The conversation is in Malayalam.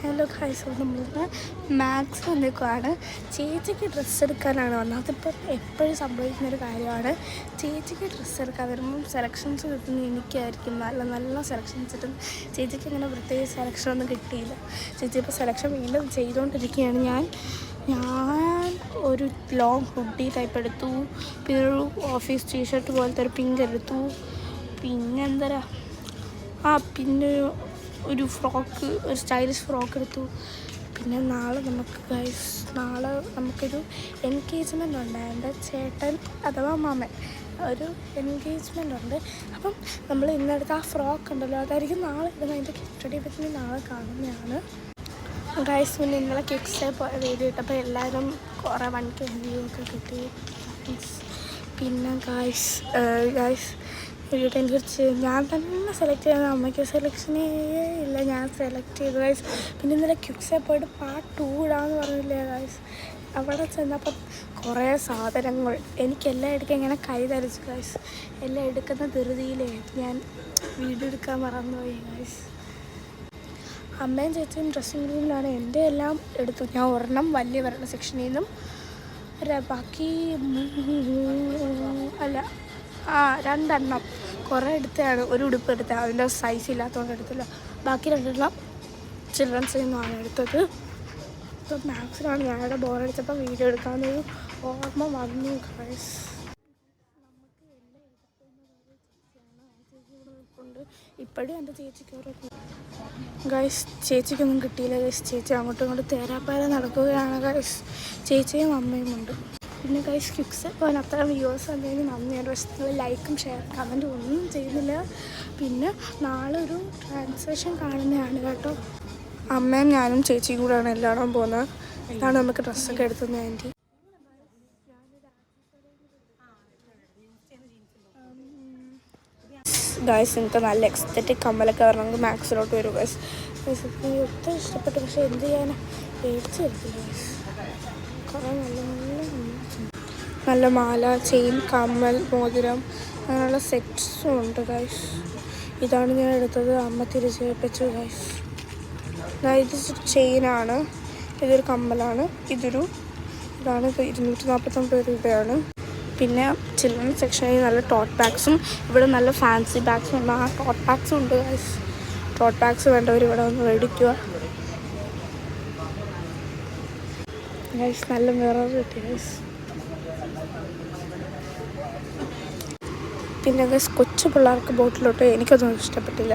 ഹലോ ഗൈസ്, നമ്മളിന്ന് മാക്സ് വന്നേക്കുവാണ്. ചേച്ചിക്ക് ഡ്രസ്സ് എടുക്കാനാണ് വന്നത്. അതിപ്പോൾ എപ്പോഴും സംഭവിക്കുന്നൊരു കാര്യമാണ്. ചേച്ചിക്ക് ഡ്രസ്സ് എടുക്കാൻ വരുമ്പം സെലക്ഷൻസ് കിട്ടുന്നത് എനിക്കായിരിക്കും. നല്ല നല്ല സെലക്ഷൻസ് കിട്ടും. ചേച്ചിക്ക് അങ്ങനെ പ്രത്യേകിച്ച് സെലക്ഷനൊന്നും കിട്ടിയില്ല. ചേച്ചി ഇപ്പോൾ സെലക്ഷൻ വീണ്ടും ചെയ്തുകൊണ്ടിരിക്കുകയാണ്. ഞാൻ ഒരു ലോങ് ഹുഡി ടൈപ്പ് എടുത്തു, പിന്നെ ഒരു ഓഫീസ് ടീഷർട്ട് പോലത്തെ ഒരു പിങ്ക് എടുത്തു, പിന്നെ എന്തരാ പിന്നെ ഒരു ഫ്രോക്ക്, ഒരു സ്റ്റൈലിഷ് ഫ്രോക്ക് എടുത്തു. പിന്നെ നാളെ നമുക്കൊരു എൻഗേജ്മെൻ്റ് ഉണ്ട്. എൻ്റെ ചേട്ടൻ അഥവാ മാമൻ ഒരു എൻഗേജ്മെൻ്റ് ഉണ്ട്. അപ്പം നമ്മൾ ഇന്നെടുത്ത ആ ഫ്രോക്ക് ഉണ്ടല്ലോ, അതായിരിക്കും നാളെ ഇടുന്നത്. അതിൻ്റെ കിറ്റടി പറ്റി നാളെ കാണുന്നതാണ് ഗൈസ്. പിന്നെ ഇന്നലെ കിഡ്സെ വീഡിയോ ഇട്ടപ്പോൾ എല്ലാവരും കുറേ 1K വ്യൂ ഒക്കെ കിട്ടി. പിന്നെ ഗൈസ് വീഡിയോ കുറിച്ച് ഞാൻ തന്നെ സെലക്ട് ചെയ്യുന്നത്, അമ്മയ്ക്ക് സെലക്ഷനേ ഇല്ല, ഞാൻ സെലക്ട് ചെയ്തു ഗൈസ്. പിന്നെ ഇന്നലെ ക്യുക്സെ പോയിട്ട് പാർട്ട് 2 ഇടാമെന്ന് പറഞ്ഞില്ലേ ഗൈസ്. അവിടെ ചെന്നപ്പം കുറേ സാധനങ്ങൾ എനിക്കെല്ലാം എടുക്കാൻ ഇങ്ങനെ കൈ തരിച്ചു ഗൈസ്. എല്ലാം എടുക്കുന്ന ധൃതിയിലേ ഞാൻ വീഡിയോ എടുക്കാൻ മറന്നുപോയി ഗൈസ്. അമ്മയും ചേച്ചിയും ഡ്രസ്സിങ് റൂമിലാണ്. എൻ്റെ എല്ലാം എടുത്തു. ഞാൻ ഒരെണ്ണം വലിയ വരണ സെക്ഷനിൽ നിന്നും ബാക്കി 2 കുറേ എടുത്തതാണ്. ഒരു ഉടുപ്പ് എടുത്തത്, അതിൻ്റെ സൈസ് ഇല്ലാത്തതുകൊണ്ട് എടുത്തില്ല. ബാക്കി 2 ചിൽഡ്രൻസിൽ നിന്നാണ് എടുത്തത്. ഇപ്പം മാക്സിലാണ്. ഞാനിവിടെ ബോറടിച്ചപ്പോൾ വീഡിയോ എടുക്കാമെന്നൊരു ഓർമ്മ വന്നു ഗൈസ്. ഇപ്പോഴും എൻ്റെ ചേച്ചിക്ക് ഓരോ ഗൈസ്, ചേച്ചിക്കൊന്നും കിട്ടിയില്ല ഗൈസ്. ചേച്ചി അങ്ങോട്ടും ഇങ്ങോട്ടും തേരാപ്പാര നടക്കുകയാണ് ഗൈസ്. ചേച്ചിയും അമ്മയും ഉണ്ട്. പിന്നെ ഗൈസ് ക്യുക്സ് പോകാൻ അത്ര വ്യൂവേഴ്സ് എന്തെങ്കിലും നന്ദിയാണ്. പക്ഷേ ലൈക്കും ഷെയർ കമൻറ്റും ഒന്നും ചെയ്യുന്നില്ല. പിന്നെ നാളെ ഒരു ട്രാൻസാക്ഷൻ കാണുന്നതാണ് കേട്ടോ. അമ്മയും ഞാനും ചേച്ചിയും കൂടെയാണ് എല്ലായിടവും പോകുന്നത്. ഇതാണ് നമുക്ക് ഡ്രസ്സൊക്കെ എടുത്തത്. ആൻറ്റി ഗൈസ്, എനിക്ക് നല്ല എക്സ്തെറ്റിക് കമ്മലൊക്കെ വരണമെങ്കിൽ മാക്സിലോട്ട് വരും ഗൈസ്. ഒത്തിരി ഇഷ്ടപ്പെട്ടു. പക്ഷേ എന്ത് ചെയ്യാനാ, പേടിച്ച് വരുത്തില്ല ഗൈസ്. കുറേ നല്ല മാല, ചെയിൻ, കമ്മൽ, മോതിരം അങ്ങനെയുള്ള സെറ്റ്സും ഉണ്ട് ഗൈസ്. ഇതാണ് ഞാൻ എടുത്തത്. അമ്മ തിരിച്ചേൽപ്പിച്ചു ഗൈസ്. ഇത് ചെയിനാണ്, ഇതൊരു കമ്മലാണ്, ഇതാണ് 249 രൂപയാണ്. പിന്നെ ചിൽഡ്രൻ സെക്ഷനിൽ നല്ല ടോട്ട് ബാഗ്സും ഇവിടെ നല്ല ഫാൻസി ബാഗ്സും ഉണ്ട്. ആ ടോട്ട് ബാഗ്സും ഉണ്ട് ഗൈസ്. ടോട്ട് ബാഗ്സ് വേണ്ടവർ ഇവിടെ ഒന്ന് മേടിക്കുക ഗൈസ്. നല്ല മിറർ കിട്ടി ഗൈസ്. പിന്നെ ഗൈസ് കൊച്ചു പിള്ളേർക്ക് ബോട്ടിലോട്ട് എനിക്കതൊന്നും ഇഷ്ടപ്പെട്ടില്ല.